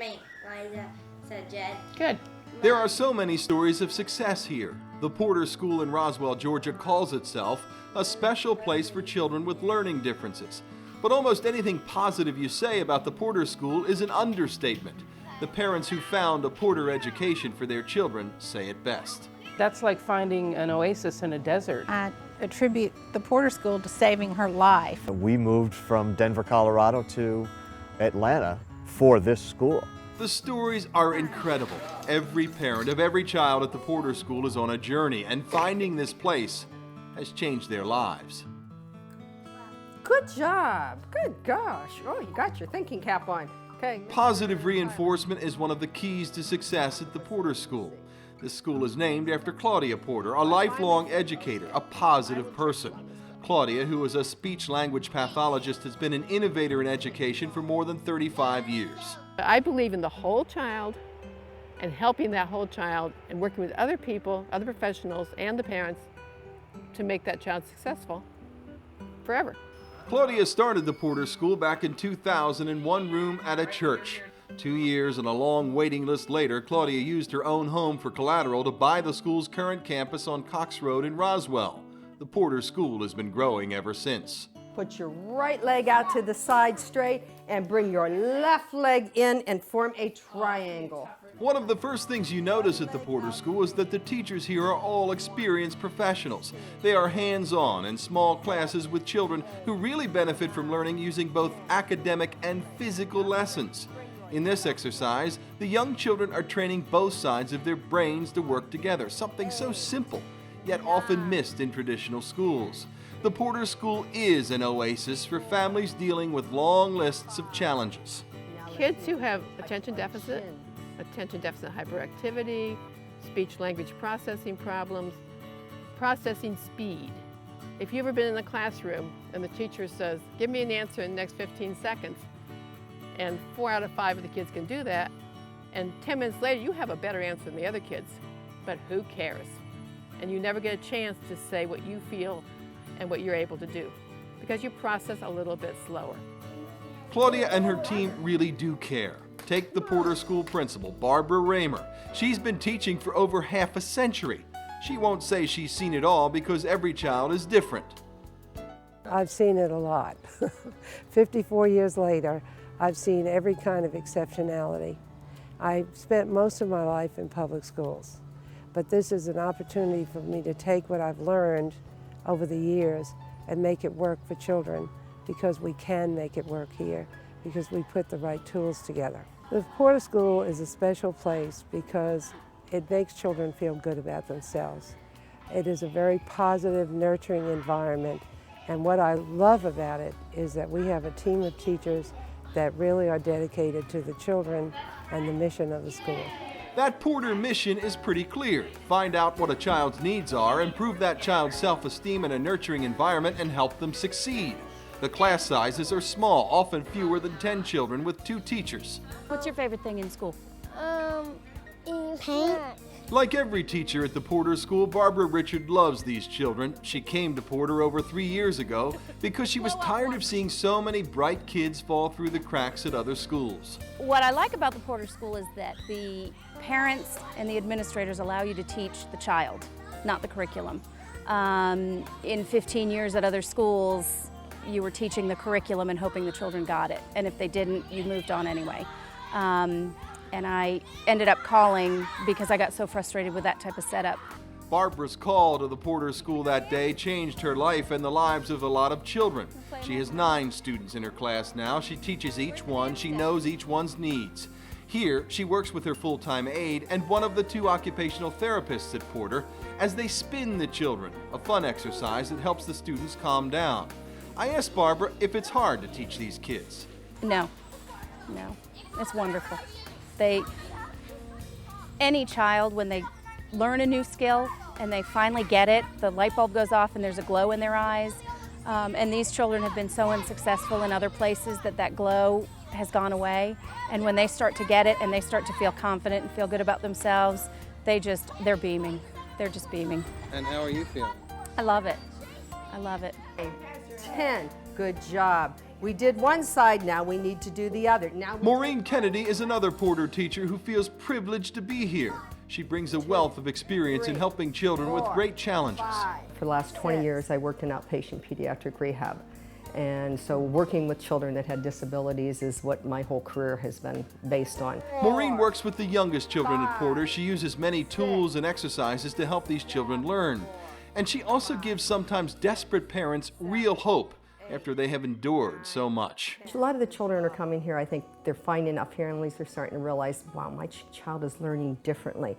Liza said Jed. Good. There are so many stories of success here. The Porter School in Roswell, Georgia calls itself a special place for children with learning differences. But almost anything positive you say about the Porter School is an understatement. The parents who found a Porter education for their children say it best. That's like finding an oasis in a desert. I attribute the Porter School to saving her life. We moved from Denver, Colorado to Atlanta for this school. The stories are incredible. Every parent of every child at the Porter School is on a journey, and finding this place has changed their lives. Good job. Good gosh. Oh, you got your thinking cap on. Okay. Positive reinforcement is one of the keys to success at the Porter School. This school is named after Claudia Porter, a lifelong educator, a positive person. Claudia, who is a speech-language pathologist, has been an innovator in education for more than 35 years. I believe in the whole child and helping that whole child and working with other people, other professionals, and the parents to make that child successful forever. Claudia started the Porter School back in 2000 in one room at a church. 2 years and a long waiting list later, Claudia used her own home for collateral to buy the school's current campus on Cox Road in Roswell. The Porter School has been growing ever since. Put your right leg out to the side straight and bring your left leg in and form a triangle. One of the first things you notice at the Porter School is that the teachers here are all experienced professionals. They are hands-on in small classes with children who really benefit from learning using both academic and physical lessons. In this exercise, the young children are training both sides of their brains to work together, something so simple, yet often missed in traditional schools. The Porter School is an oasis for families dealing with long lists of challenges. Kids who have attention deficit hyperactivity, speech-language processing problems, processing speed. If you've ever been in the classroom and the teacher says, give me an answer in the next 15 seconds, and 4 out of 5 of the kids can do that, and 10 minutes later you have a better answer than the other kids, but who cares? And you never get a chance to say what you feel and what you're able to do, because you process a little bit slower. Claudia and her team really do care. Take the Porter School principal, Barbara Raymer. She's been teaching for over half a century. She won't say she's seen it all because every child is different. I've seen it a lot. 54 years later, I've seen every kind of exceptionality. I spent most of my life in public schools, but this is an opportunity for me to take what I've learned over the years and make it work for children, because we can make it work here, because we put the right tools together. The Porter School is a special place because it makes children feel good about themselves. It is a very positive, nurturing environment, and what I love about it is that we have a team of teachers that really are dedicated to the children and the mission of the school. That Porter mission is pretty clear. Find out what a child's needs are, improve that child's self-esteem in a nurturing environment, and help them succeed. The class sizes are small, often fewer than 10 children with 2 teachers. What's your favorite thing in school? Paint. Like every teacher at the Porter School, Barbara Richard loves these children. She came to Porter over 3 years ago because she was tired of seeing so many bright kids fall through the cracks at other schools. What I like about the Porter School is that the parents and the administrators allow you to teach the child, not the curriculum. In 15 years at other schools, you were teaching the curriculum and hoping the children got it. And if they didn't, you moved on anyway. And I ended up calling because I got so frustrated with that type of setup. Barbara's call to the Porter School that day changed her life and the lives of a lot of children. She has 9 students in her class now. She teaches each one. She knows each one's needs. Here, she works with her full-time aide and one of the 2 occupational therapists at Porter as they spin the children, a fun exercise that helps the students calm down. I asked Barbara if it's hard to teach these kids. No, it's wonderful. Any child, when they learn a new skill and they finally get it, the light bulb goes off and there's a glow in their eyes. And these children have been so unsuccessful in other places that glow has gone away. And when they start to get it and they start to feel confident and feel good about themselves, they're beaming. They're just beaming. And how are you feeling? I love it. I love it. 10. Good job. We did one side, now we need to do the other. Maureen Kennedy is another Porter teacher who feels privileged to be here. She brings a wealth of experience in helping children with great challenges. For the last 20 years, I worked in outpatient pediatric rehab. And so working with children that had disabilities is what my whole career has been based on. Maureen works with the youngest children at Porter. She uses many tools and exercises to help these children learn. And she also gives sometimes desperate parents real hope after they have endured so much. A lot of the children are coming here, I think they're finding enough families, they're starting to realize, wow, my child is learning differently.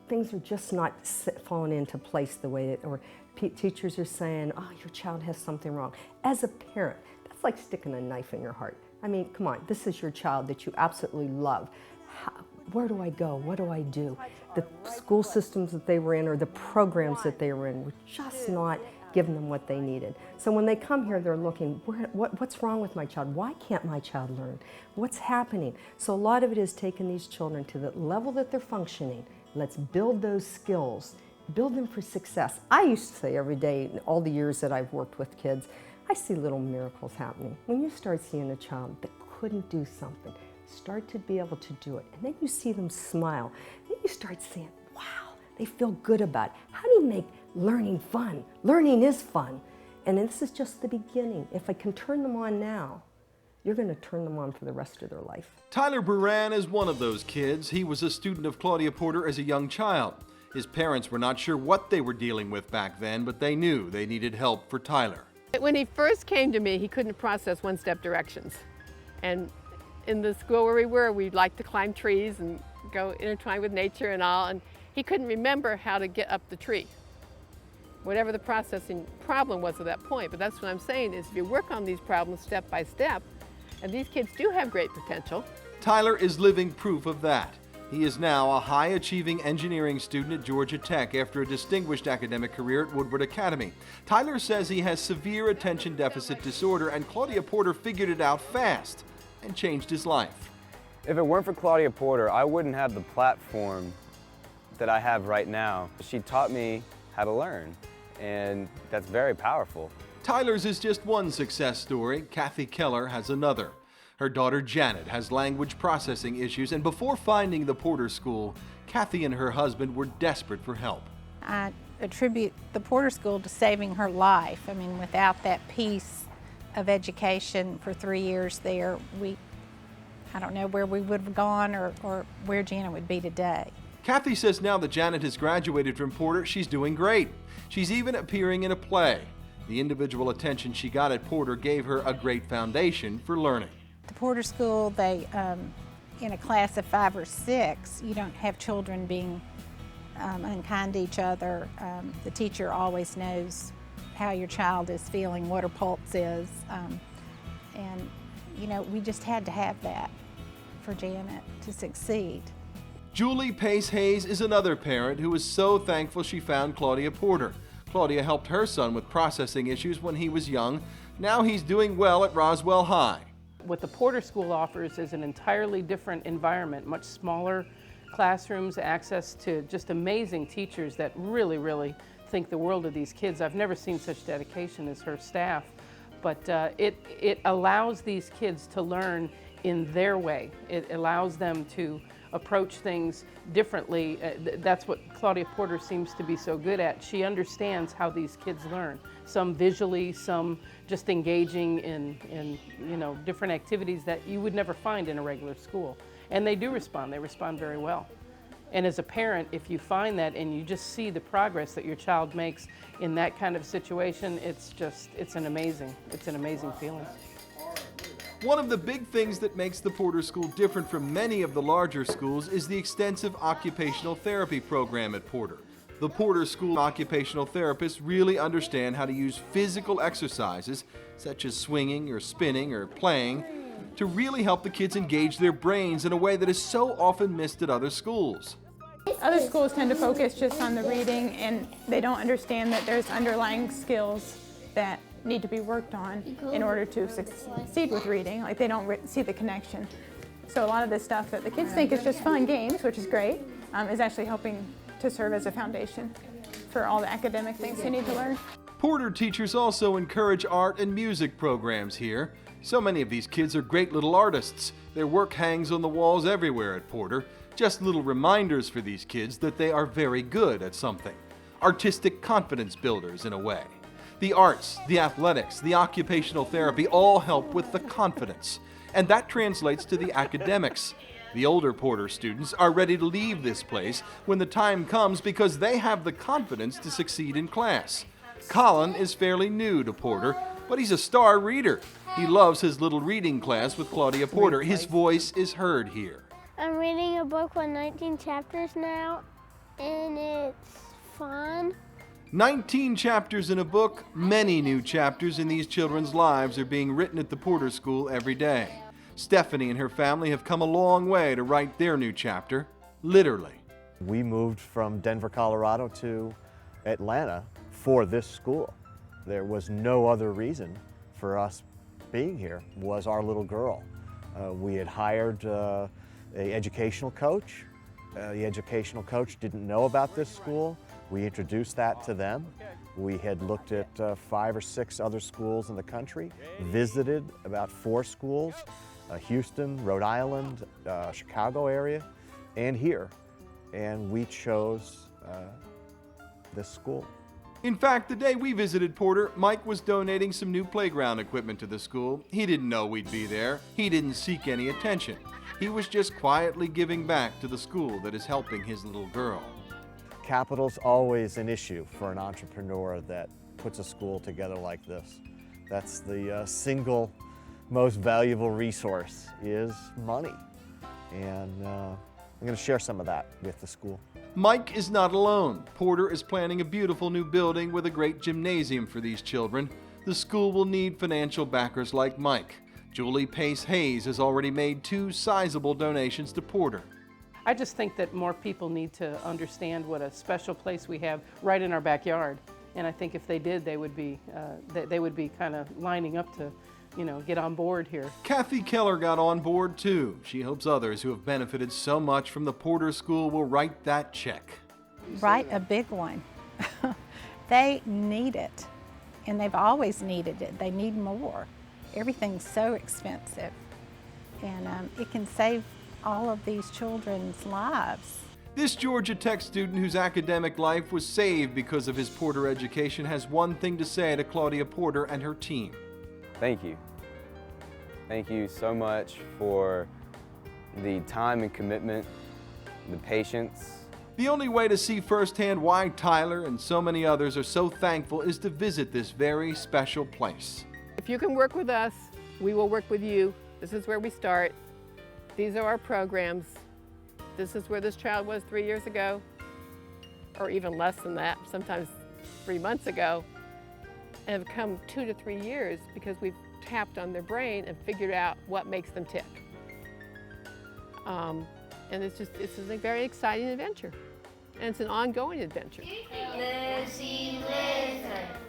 Things are just not falling into place the way that, or teachers are saying, oh, your child has something wrong. As a parent, that's like sticking a knife in your heart. I mean, come on, this is your child that you absolutely love. Where do I go? What do I do? The school systems that they were in or the programs that they were in were just not giving them what they needed. So when they come here, they're looking, what's wrong with my child? Why can't my child learn? What's happening? So a lot of it is taking these children to the level that they're functioning. Let's build those skills, build them for success. I used to say every day, in all the years that I've worked with kids, I see little miracles happening. When you start seeing a child that couldn't do something, start to be able to do it, and then you see them smile, then you start saying, wow, they feel good about it. How do you make learning fun? Learning is fun. And this is just the beginning. If I can turn them on now, you're going to turn them on for the rest of their life. Tyler Buran is one of those kids. He was a student of Claudia Porter as a young child. His parents were not sure what they were dealing with back then, but they knew they needed help for Tyler. When he first came to me, he couldn't process one-step directions. And in the school where we were, we'd like to climb trees and go intertwine with nature and all, and he couldn't remember how to get up the tree. Whatever the processing problem was at that point. But that's what I'm saying is if you work on these problems step by step, and these kids do have great potential. Tyler is living proof of that. He is now a high-achieving engineering student at Georgia Tech after a distinguished academic career at Woodward Academy. Tyler says he has severe attention deficit disorder, and Claudia Porter figured it out fast and changed his life. If it weren't for Claudia Porter, I wouldn't have the platform that I have right now. She taught me how to learn, and that's very powerful. Tyler's is just one success story. Kathy Keller has another. Her daughter Janet has language processing issues, and before finding the Porter School, Kathy and her husband were desperate for help. I attribute the Porter School to saving her life. I mean, without that piece of education for 3 years there, I don't know where we would have gone or where Janet would be today. Kathy says now that Janet has graduated from Porter, she's doing great. She's even appearing in a play. The individual attention she got at Porter gave her a great foundation for learning. The Porter School, they, in a class of 5 or 6, you don't have children being unkind to each other. The teacher always knows how your child is feeling, what her pulse is. And, you know, we just had to have that for Janet to succeed. Julie Pace Hayes is another parent who is so thankful she found Claudia Porter. Claudia helped her son with processing issues when he was young. Now he's doing well at Roswell High. What the Porter School offers is an entirely different environment, much smaller classrooms, access to just amazing teachers that really think the world of these kids. I've never seen such dedication as her staff, but it allows these kids to learn in their way. It allows them to approach things differently. That's what Claudia Porter seems to be so good at. She understands how these kids learn. Some visually, some just engaging in you know, different activities that you would never find in a regular school. And they do respond. They respond very well. And as a parent, if you find that and you just see the progress that your child makes in that kind of situation, it's an amazing feeling. One of the big things that makes the Porter School different from many of the larger schools is the extensive occupational therapy program at Porter. The Porter School occupational therapists really understand how to use physical exercises, such as swinging or spinning or playing, to really help the kids engage their brains in a way that is so often missed at other schools. Other schools tend to focus just on the reading, and they don't understand that there's underlying skills that need to be worked on in order to succeed with reading. Like, they don't see the connection. So a lot of this stuff that the kids think is just fun games, which is great, is actually helping to serve as a foundation for all the academic things they need to learn. Porter teachers also encourage art and music programs here. So many of these kids are great little artists. Their work hangs on the walls everywhere at Porter. Just little reminders for these kids that they are very good at something. Artistic confidence builders in a way. The arts, the athletics, the occupational therapy all help with the confidence. And that translates to the academics. The older Porter students are ready to leave this place when the time comes because they have the confidence to succeed in class. Colin is fairly new to Porter, but he's a star reader. He loves his little reading class with Claudia Porter. His voice is heard here. I'm reading a book with 19 chapters now, and it's fun. 19 chapters in a book, many new chapters in these children's lives are being written at the Porter School every day. Stephanie and her family have come a long way to write their new chapter, literally. We moved from Denver, Colorado to Atlanta for this school. There was no other reason for us being here, was our little girl. We had hired an educational coach. The educational coach didn't know about this school. We introduced that to them. We had looked at 5 or 6 other schools in the country, visited about 4 schools, Houston, Rhode Island, Chicago area, and here. And we chose this school. In fact, the day we visited Porter, Mike was donating some new playground equipment to the school. He didn't know we'd be there. He didn't seek any attention. He was just quietly giving back to the school that is helping his little girl. Capital's always an issue for an entrepreneur that puts a school together like this. That's the single most valuable resource is money. And I'm going to share some of that with the school. Mike is not alone. Porter is planning a beautiful new building with a great gymnasium for these children. The school will need financial backers like Mike. Julie Pace Hayes has already made 2 sizable donations to Porter. I just think that more people need to understand what a special place we have right in our backyard. And I think if they did, they would be kind of lining up to, get on board here. Kathy Keller got on board too. She hopes others who have benefited so much from the Porter School will write that check. Write a big one. They need it, and they've always needed it. They need more. Everything's so expensive, and it can save all of these children's lives. This Georgia Tech student whose academic life was saved because of his Porter education has one thing to say to Claudia Porter and her team. Thank you. Thank you so much for the time and commitment, the patience. The only way to see firsthand why Tyler and so many others are so thankful is to visit this very special place. If you can work with us, we will work with you. This is where we start. These are our programs. This is where this child was 3 years ago, or even less than that, sometimes 3 months ago, and have come 2 to 3 years because we've tapped on their brain and figured out what makes them tick. And it's a very exciting adventure, and it's an ongoing adventure.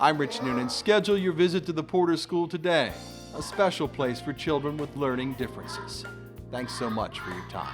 I'm Rich Noonan. Schedule your visit to the Porter School today, a special place for children with learning differences. Thanks so much for your time.